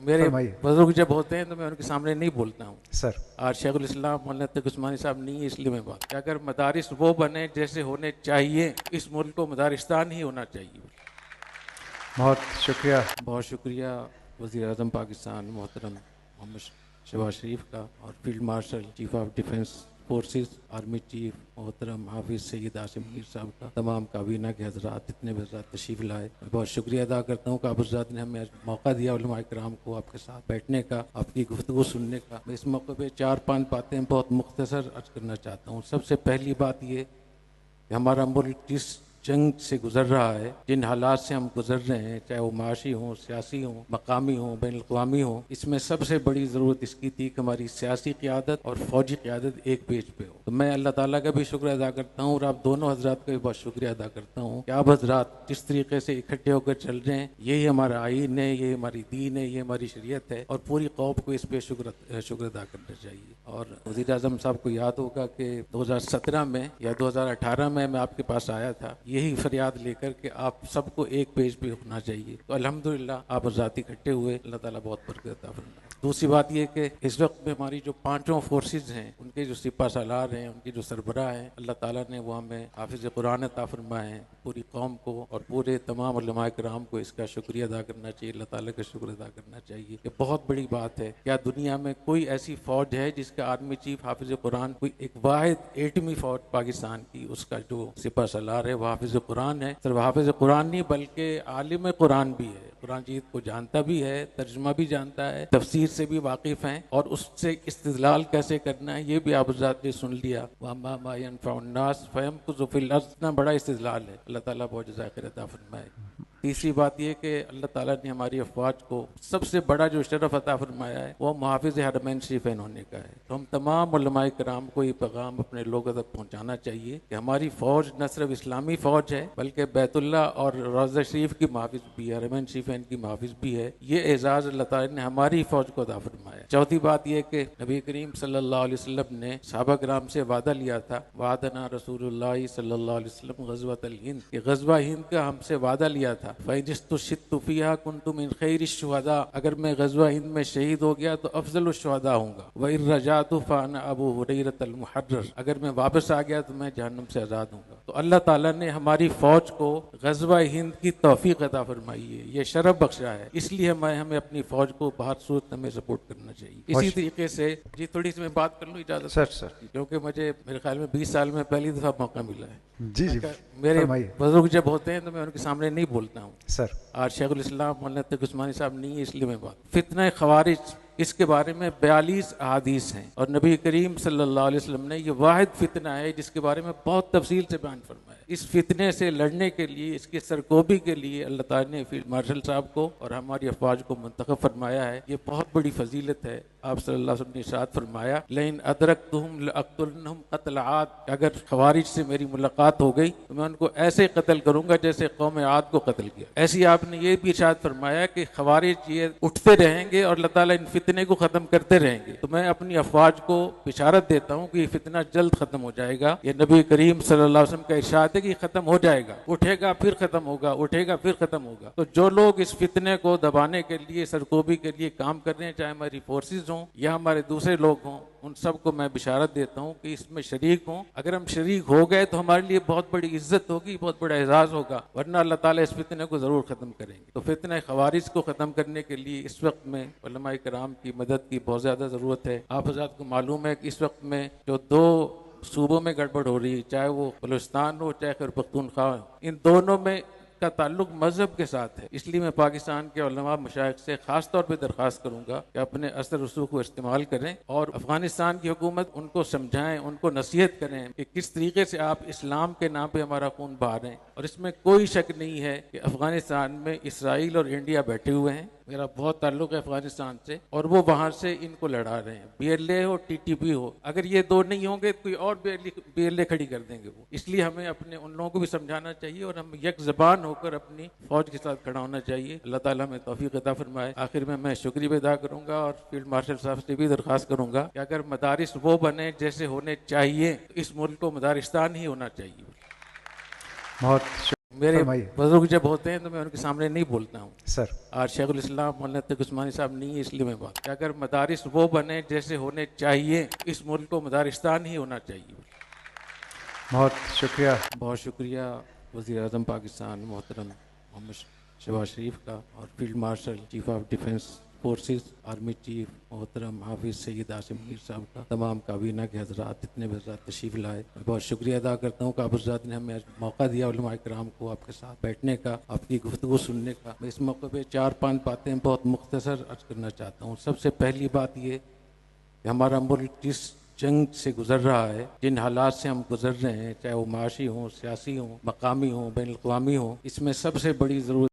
میرے فرمائیے بزرگ جب ہوتے ہیں تو میں ان کے سامنے نہیں بولتا ہوں. سر. آج شیخ الاسلام مولانا تقی عثمانی صاحب نہیں ہے، اس لیے میں بات کہ اگر مدارس وہ بنے جیسے ہونے چاہیے، اس ملک کو مدارستان ہی ہونا چاہیے. بہت شکریہ. بہت شکریہ وزیر اعظم پاکستان محترم محمد شہباز شریف کا، اور field marshal chief of defence forces army chief محترم حافظ سید عاصم میر صاحب کا، تمام کابینہ کے حضرات، جتنے بھی حضرات تشریف لائے، میں بہت شکریہ ادا کرتا ہوں کہ آپ حضرات نے ہمیں موقع دیا علماء کرام کو آپ کے ساتھ بیٹھنے کا، آپ کی گفتگو سننے کا. میں اس موقع پہ 4-5 باتیں بہت مختصر عرض کرنا چاہتا ہوں. سب سے پہلی بات یہ کہ ہمارا ملک جس جنگ سے گزر رہا ہے، جن حالات سے ہم گزر رہے ہیں، چاہے وہ معاشی ہوں، سیاسی ہوں، مقامی ہوں، بین الاقوامی ہوں، اس میں سب سے بڑی ضرورت اس کی تھی کہ ہماری سیاسی قیادت اور فوجی قیادت ایک پیج پہ ہو. تو میں اللہ تعالیٰ کا بھی شکر ادا کرتا ہوں، اور آپ دونوں حضرات کا بھی بہت شکریہ ادا کرتا ہوں کہ آپ حضرات جس طریقے سے اکٹھے ہو کر چل رہے ہیں، یہی ہمارا آئین ہے، یہ ہماری دین ہے، یہ ہماری شریعت ہے، اور پوری قوم کو اس پہ شکر ادا کرنا چاہیے. اور وزیر اعظم صاحب کو یاد ہوگا کہ 2017 میں یا 2018 میں آپ کے پاس آیا تھا یہی فریاد لے کر کہ آپ سب کو ایک پیج پہ ہونا چاہیے. تو الحمدللہ آپ حضرات اکٹھے ہوئے، اللہ تعالیٰ بہت برکت عطا فرمائے. دوسری بات یہ کہ اس وقت میں ہماری جو 5 فورسز ہیں، ان کے جو سپہ سالار ہیں، ان کے جو سربراہ ہیں، اللہ تعالیٰ نے وہ ہمیں حافظ قرآن عطا فرمائے ہیں. پوری قوم کو اور پورے تمام علماء کرام کو اس کا شکریہ ادا کرنا چاہیے، اللہ تعالیٰ کا شکر ادا کرنا چاہیے. یہ بہت بڑی بات ہے. کیا دنیا میں کوئی ایسی فوج ہے جس کا آرمی چیف حافظ قرآن، کوئی ایک واحد ایٹمی فوج پاکستان کی، اس کا جو سپہ سالار ہے وہ حافظ قرآن ہے. صرف حافظ قرآن نہیں بلکہ عالم قرآن بھی ہے، قرآن مجید کو جانتا بھی ہے، ترجمہ بھی جانتا ہے، تفسیر سے بھی واقف ہیں، اور اس سے استدلال کیسے کرنا ہے یہ بھی آپ حضرات نے سن لیا. وَأَمَّا مَا يَنْفَعُ النَّاسَ فَيَمْكُثُ فِي الْأَرْضِ، اتنا بڑا استدلال ہے. اللہ تعالیٰ بہت جزائے خیر عطا فرمائے. تیسری بات یہ کہ اللہ تعالیٰ نے ہماری افواج کو سب سے بڑا جو شرف عطا فرمایا ہے وہ محافظ حرمین شریفین ہونے کا ہے. تو ہم تمام علماء کرام کو یہ پیغام اپنے لوگوں تک پہنچانا چاہیے کہ ہماری فوج نہ صرف اسلامی فوج ہے بلکہ بیت اللہ اور روضہ شریف کی محافظ بھی ہے، حرمین شریفین کی محافظ بھی ہے. یہ اعزاز اللہ تعالیٰ نے ہماری فوج کو عطا فرمایا. چوتھی بات یہ کہ نبی کریم صلی اللہ علیہ وسلم نے صحابہ کرام سے وعدہ لیا تھا، وعدنا رسول اللہ صلی اللہ علیہ وسلم غزوۃ الہند، کہ غزوہ ہند کا ہم سے وعدہ لیا تھا. فَإِنِ اسْتُشْهِدتُّ فِيهَا كُنْتُ مِنْ خَيْرِ الشُّهَدَاء، اگر میں غزوہ ہند میں شہید ہو گیا تو افضل الشہداء ہوں گا. وَإِن رَجَعْتُ فَأَنَا أَبُو هُرَيْرَةَ الْمُحَرَّرُ، اگر میں واپس آ گیا تو میں جہنم سے آزاد ہوں گا. تو اللہ تعالیٰ نے ہماری فوج کو غزوہ ہند کی توفیق عطا فرمائی ہے، یہ شرف بخشا ہے. اس لیے ہمیں اپنی فوج کو بہت صورت ہمیں سپورٹ کرنا چاہیے. اسی طریقے سے جی تھوڑی سی میں بات کر لوں اجازت سر کیونکہ مجھے میرے خیال میں 20 سال میں پہلی دفعہ موقع ملا ہے. جی میرے بزرگ جب ہوتے ہیں تو میں ان کے سامنے نہیں بولتا ہوں. سر. آج شیخ الاسلام مولانا تقی عثمانی صاحب نہیں ہے، اس لیے میں بات فتنہ خوارج، اس کے بارے میں 42 احادیث ہیں، اور نبی کریم صلی اللہ علیہ وسلم نے یہ واحد فتنہ ہے جس کے بارے میں بہت تفصیل سے بیان فرمایا. اس فتنے سے لڑنے کے لیے، اس کی سرکوبی کے لیے اللہ تعالیٰ نے فیلڈ مارشل صاحب کو اور ہماری افواج کو منتخب فرمایا ہے. یہ بہت بڑی فضیلت ہے. آپ صلی اللہ علیہ وسلم نے ارشاد فرمایا لئن ادرکتہم لأقتلنہم قتل عاد، اگر خوارج سے میری ملاقات ہو گئی تو میں ان کو ایسے قتل کروں گا جیسے قوم عاد کو قتل کیا. ایسی آپ نے یہ بھی ارشاد فرمایا کہ خوارج یہ اٹھتے رہیں گے اور اللہ تعالیٰ ان فتنے کو ختم کرتے رہیں گے. تو میں اپنی افواج کو بشارت دیتا ہوں کہ یہ فتنہ جلد ختم ہو جائے گا. یہ نبی کریم صلی اللہ علیہ وسلم کا ارشاد ہے کہ یہ ختم ہو جائے گا، اٹھے گا پھر ختم ہوگا، اٹھے گا پھر ختم ہوگا. تو جو لوگ اس فتنے کو دبانے کے لیے، سرکوبی کے لیے کام کر رہے ہیں، چاہے ہماری فورسز ہوں یا ہمارے دوسرے لوگ ہوں، ان سب کو میں بشارت دیتا ہوں کہ اس میں شریک ہوں. اگر ہم شریک ہو گئے تو ہمارے لیے بہت بڑی عزت ہوگی، بہت بڑا اعزاز ہوگا، ورنہ اللہ تعالیٰ اس فتنے کو ضرور ختم کریں گے. تو فتنہ خوارج کو ختم کرنے کے لیے اس وقت میں علماء کرام کی مدد کی بہت زیادہ ضرورت ہے. آپ حضرات کو معلوم ہے کہ اس وقت میں جو 2 صوبوں میں گڑبڑ ہو رہی ہے، چاہے وہ بلوچستان ہو چاہے خیبر پختونخوا ہو، ان دونوں میں کا تعلق مذہب کے ساتھ ہے. اس لیے میں پاکستان کے علماء مشائخ سے خاص طور پہ درخواست کروں گا کہ اپنے اثر رسوخ کو استعمال کریں اور افغانستان کی حکومت ان کو سمجھائیں، ان کو نصیحت کریں کہ کس طریقے سے آپ اسلام کے نام پہ ہمارا خون بہا رہے ہیں. اور اس میں کوئی شک نہیں ہے کہ افغانستان میں اسرائیل اور انڈیا بیٹھے ہوئے ہیں. میرا بہت تعلق ہے افغانستان سے، اور وہ وہاں سے ان کو لڑا رہے ہیں. بی ایل اے ہو ٹی ٹی پی ہو، اگر یہ 2 نہیں ہوں گے تو کوئی اور بی ایل اے کھڑی کر دیں گے وہ. اس لیے ہمیں اپنے ان لوگوں کو بھی سمجھانا چاہیے اور ہم یک زبان ہو کر اپنی فوج کے ساتھ کھڑا ہونا چاہیے. اللہ تعالیٰ ہمیں توفیق عطا فرمائے. آخر میں شکریہ بھی ادا کروں گا اور فیلڈ مارشل صاحب سے بھی درخواست کروں گا کہ اگر مدارس وہ بنے جیسے ہونے چاہیے تو اس ملک کو مدارستان ہی ہونا چاہیے. بہت میرے فرمائیے بزرگ جب ہوتے ہیں تو میں ان کے سامنے نہیں بولتا ہوں. سر. آج شیخ الاسلام مولانا تقی عثمانی صاحب نہیں ہے اس لیے میں بات کہ اگر مدارس وہ بنے جیسے ہونے چاہیے اس ملک کو مدارستان ہی ہونا چاہیے. بہت شکریہ. بہت شکریہ وزیر اعظم پاکستان محترم محمد شہباز شریف کا اور field marshal chief of defence forces army chief محترم حافظ سید عاصم میر صاحب کا، تمام کابینہ کے حضرات، جتنے بھی حضرات تشریف لائے، میں بہت شکریہ ادا کرتا ہوں کہ آپ حضرات نے ہمیں موقع دیا علماء کرام کو آپ کے ساتھ بیٹھنے کا، آپ کی گفتگو سننے کا. میں اس موقع پہ 4-5 باتیں بہت مختصر عرض کرنا چاہتا ہوں. سب سے پہلی بات یہ کہ ہمارا ملک جس جنگ سے گزر رہا ہے، جن حالات سے ہم گزر رہے ہیں، چاہے وہ معاشی ہوں، سیاسی ہوں، مقامی ہوں، بین الاقوامی ہوں، اس میں سب سے بڑی ضرورت